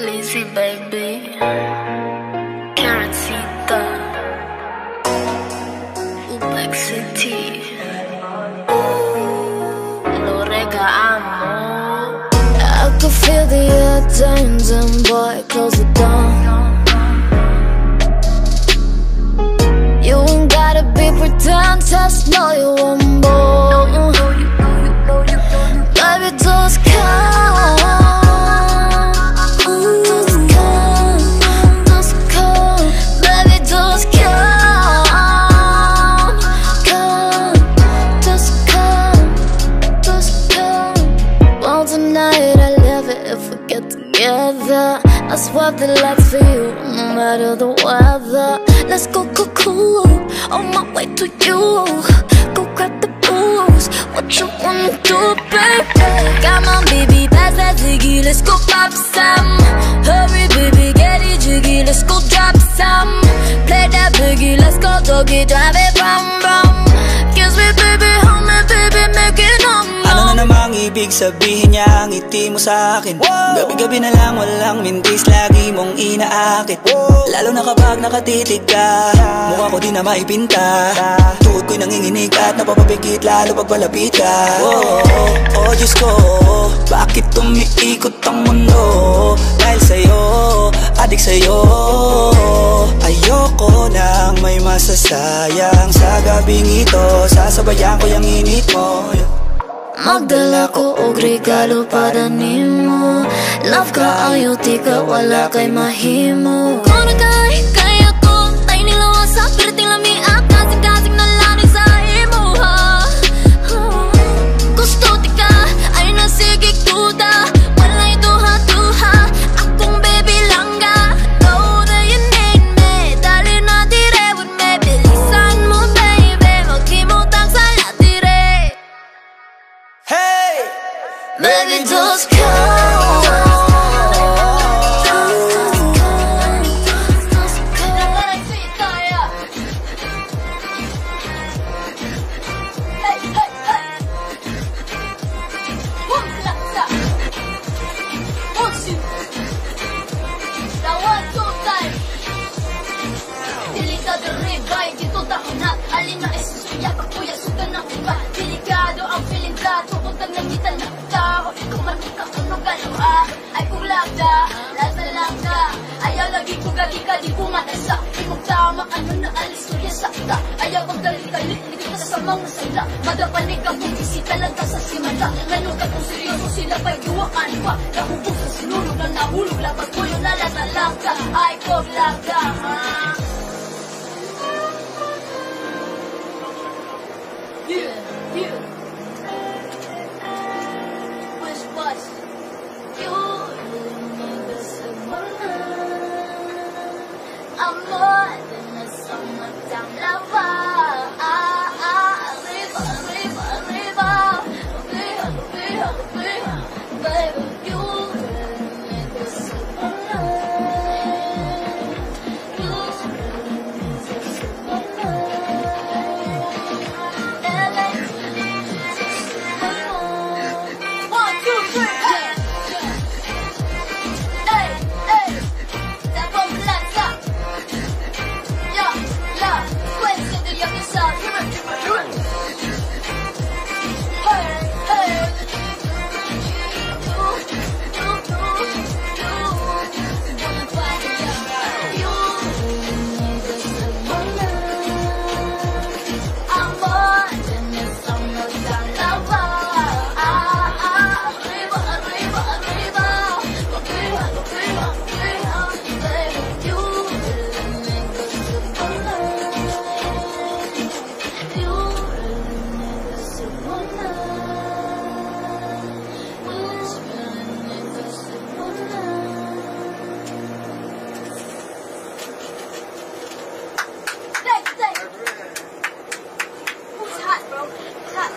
Lazy baby, Carotita, Ubek City, Lorega amo. I could feel the air changing, boy, close it down. You ain't gotta be pretentious, know you want more. Baby, just come. I swap the lights for you, no matter the weather. Let's go cool, on my way to you. Go grab the booze, what you wanna do, baby? Come on, baby, pass that ziggy, let's go pop some. Hurry, baby, get it jiggy, let's go drop some. Play that boogie, let's go doggy, drive it brum brum. Kiss me, baby, hold me, baby, make it on. Ano na namang ibig sabihin niya ang ngiti mo sa akin? Gabi-gabi na lang walang mintis, lagi mong inaakit. Lalo na kapag nakatitig ka, mukha ko di na maipinta. Tuhod ko'y nanginginig at napapapikit lalo pag malapit ka. Oh Diyos ko, bakit umiikot ang mundo? Dahil sa'yo, adik sa'yo. Ayoko nang may masasayang sa gabing ito. Sasabayan ko yung init mo. Magdala ko og regalo padanin mo. Love ka, ayaw di ka, wala kay mahimo. Kung nagkahit kaya ko, tayo nilawa sa pirating lamiak. Kasing-kasing na lang sa imo, ha. Gusto di ka, ay nasigig duda. Wala'y duha-duha, akong baby lang ga. Know that you need me, dali na dire with me. Bilisan mo, baby, maghimutang sa latire. Hey! Baby, just come. Delikado ang feeling ka, tuputang namitan na tao. Ikaw man ka kung ay kulagda, nasa lang ka. Ayaw lagi ko gali ka, di ko matasa. Imong tama, ano na alis ko yung sakta. Ayaw pag galit-galit, hindi kita sa mga sala. Madapanig ang bumisita lang ka sa simala. Ngayon ka kung seryoso sila pa'y duwakan pa. Nahubog sa sinulog na nahulog lang. Pagpuyo na lang ka, ay kulagda, ha? You Wish was you I'm more than a summertime lover. Arriba, arriba, arriba. Baby, you make us Who's hot, bro? Hot.